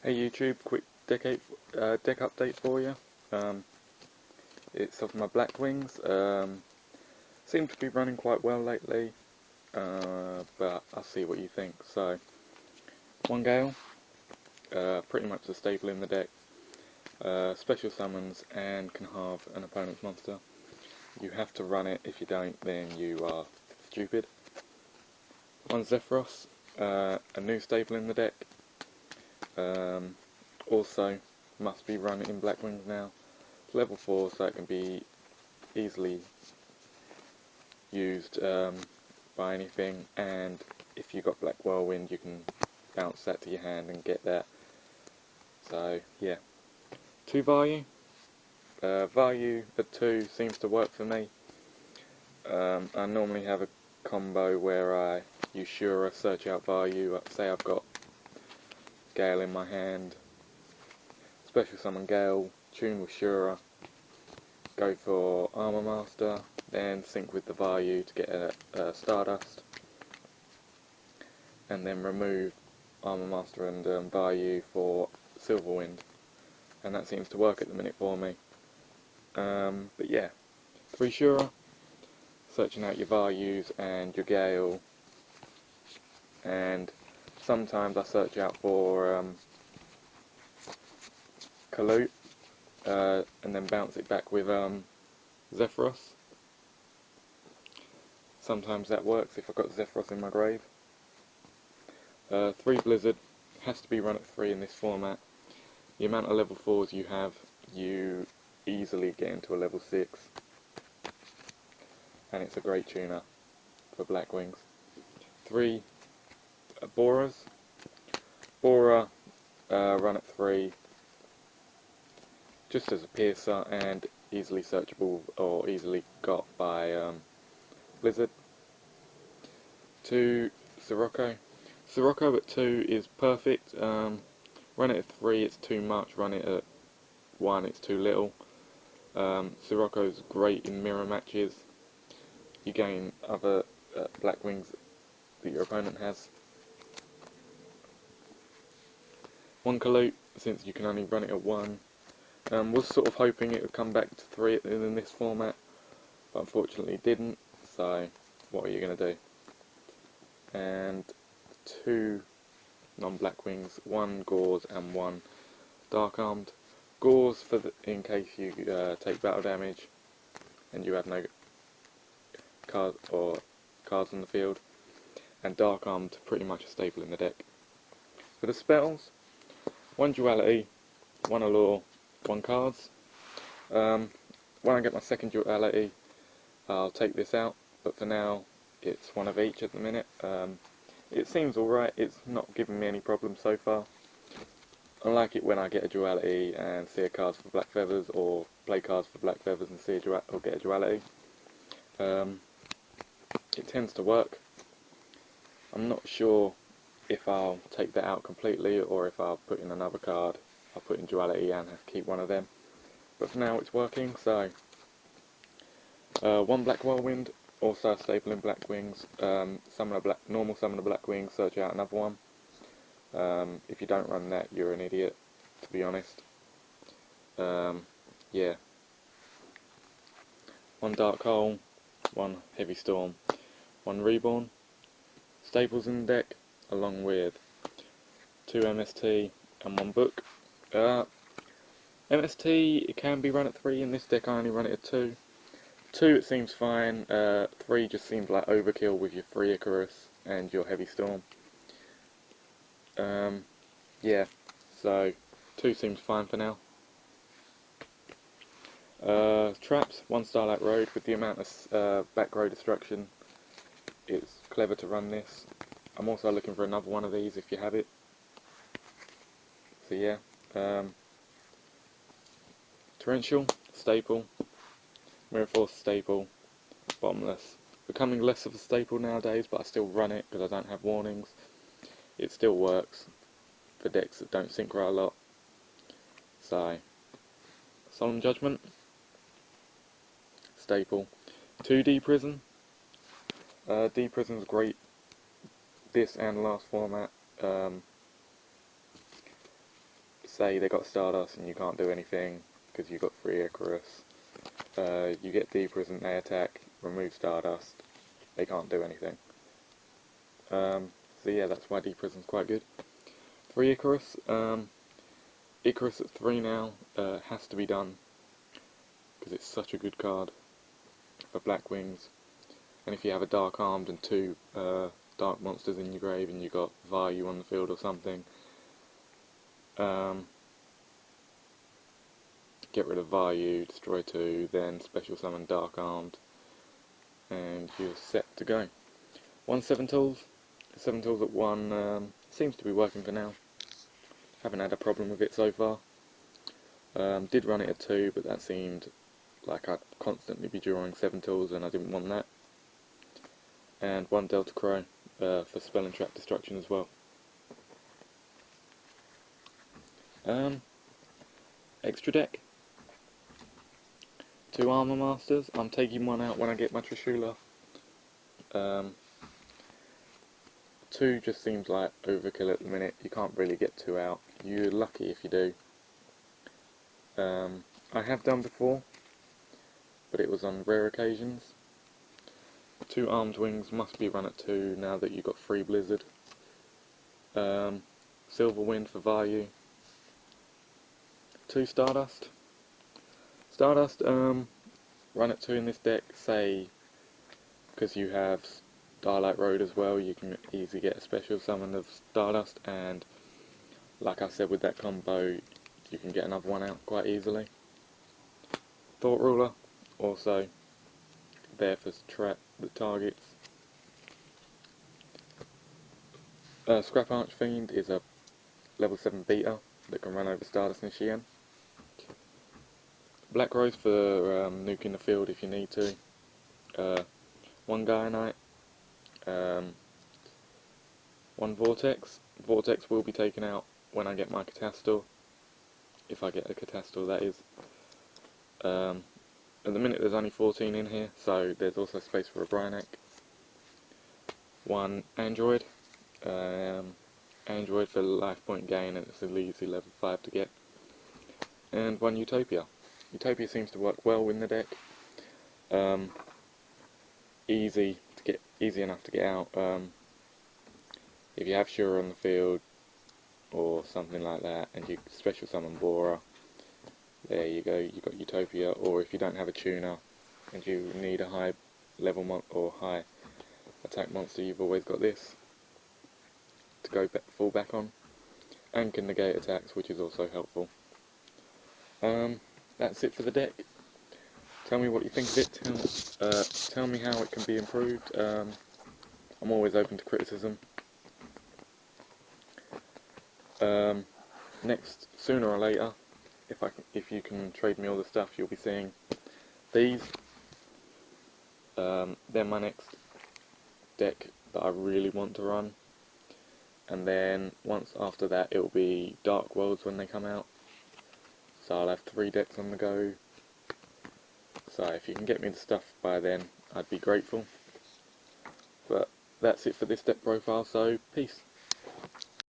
Hey YouTube, quick deck update for you. Um, it's of my Blackwings. Seem to be running quite well lately, but I'll see what you think. So, one Gale, pretty much the staple in the deck. Special summons and can halve an opponent's monster. You have to run it. If you don't, then you are stupid. One Zephyros, a new staple in the deck. Also, must be run in Blackwings now. It's level 4, so it can be easily used by anything, and if you got Black Whirlwind you can bounce that to your hand and get that. So yeah, 2 value. Value at 2 seems to work for me. I normally have a combo where I use Shura, search out value. Say I've got Gale in my hand, special summon Gale, tune with Shura, go for Armor Master, then sync with the value to get a Stardust, and then remove Armor Master and value for Silverwind, and that seems to work at the minute for me. But yeah, 3 Shura, searching out your values and your Gale, and sometimes I search out for Kalute, and then bounce it back with Zephyros. Sometimes that works if I've got Zephyros in my grave. 3 Blizzard, has to be run at 3 in this format. The amount of level 4s you have, you easily get into a level 6, and it's a great tuner for Blackwings. 3 Boras. Bora, run at 3, just as a piercer and easily searchable or easily got by Blizzard. 2 Sirocco. Sirocco at 2 is perfect. Run it at 3, it's too much. Run it at 1, it's too little. Sirocco's great in mirror matches. You gain other Blackwings that your opponent has. 1 Kalute, since you can only run it at 1. Was sort of hoping it would come back to 3 in this format, but unfortunately didn't, so what are you going to do? And 2 non-Blackwings, 1 Gauze and 1 Dark Armed. Gauze for in case you take battle damage and you have no cards on the field, and Dark Armed, pretty much a staple in the deck. For the spells, 1 Duality, 1 Allure, 1 Cards. When I get my second Duality, I'll take this out, but for now it's 1 of each at the minute. It seems alright, it's not giving me any problems so far. I like it when I get a Duality and see a card for Black Feathers, or play cards for Black Feathers and see or get a Duality. It tends to work. I'm not sure if I'll take that out completely or if I'll put in another card. I'll put in Duality and have to keep one of them. But for now it's working, so 1 Black Whirlwind, also a staple in Blackwings. Normal summon a Blackwing, search out another one. If you don't run that, you're an idiot, to be honest. Yeah. 1 Dark Hole, 1 Heavy Storm, 1 Reborn. Staples in the deck, along with 2 MST and 1 Book. MST, it can be run at 3, in this deck I only run it at 2. 2 it seems fine, 3 just seems like overkill with your 3 Icarus and your Heavy Storm. Yeah, so 2 seems fine for now. Traps, 1 Starlight Road. With the amount of back row destruction, it's clever to run this. I'm also looking for another one of these if you have it. So yeah, Torrential, staple. Mirror Force, staple. Bottomless, becoming less of a staple nowadays, but I still run it because I don't have warnings. It still works for decks that don't synchro a lot. So, Solemn Judgment, staple. 2 D Prison. D Prison's great this and last format. say they got Stardust and you can't do anything because you got 3 Icarus. You get Deep Prison, they attack, remove Stardust, they can't do anything. So yeah, that's why Deep Prison's quite good. 3 Icarus. Icarus at 3 now has to be done because it's such a good card for Blackwings. And if you have a Dark Armed and 2 Dark Monsters in your grave and you got Vayu on the field or something, get rid of Vayu, destroy 2, then special summon Dark Armed, and you're set to go. 1 7 tools. 7 tools at 1 seems to be working for now. Haven't had a problem with it so far. Did run it at 2, but that seemed like I'd constantly be drawing 7 tools and I didn't want that. And 1 Delta Crow for spell and trap destruction as well. Extra deck. 2 Armor Masters. I'm taking 1 out when I get my Trishula. 2 just seems like overkill at the minute. You can't really get 2 out. You're lucky if you do. I have done before, but it was on rare occasions. 2 Armed Wings must be run at 2 now that you've got 3 Blizzard. Silver Wind for Vayu. 2 Stardust. Stardust, run at 2 in this deck, say, because you have Starlight Road as well, you can easily get a special summon of Stardust, and like I said with that combo, you can get another 1 out quite easily. Thought Ruler, also there for trap the targets. Scrap Archfiend is a level 7 beta that can run over Stardust and Xian. Black Rose for nuking the field if you need to. 1 Gaia Knight. 1 Vortex. Vortex will be taken out when I get my Catastor. If I get a Catastor, that is. At the minute there's only 14 in here, so there's also space for a Brinac. 1 Android. Android for life point gain, and it's an easy level 5 to get. And 1 Utopia. Utopia seems to work well in the deck. Easy enough to get out. If you have Shura on the field or something like that, and you special summon Bora, there you go. You got Utopia. Or if you don't have a tuner and you need a high level or high attack monster, you've always got this to go fall back on, and can negate attacks, which is also helpful. That's it for the deck. Tell me what you think of it. Tell me how it can be improved. I'm always open to criticism. Next, sooner or later, if you can trade me all the stuff, you'll be seeing these. They're my next deck that I really want to run. And then once after that, it'll be Dark Worlds when they come out. So I'll have 3 decks on the go. So if you can get me the stuff by then, I'd be grateful. But that's it for this deck profile, so peace.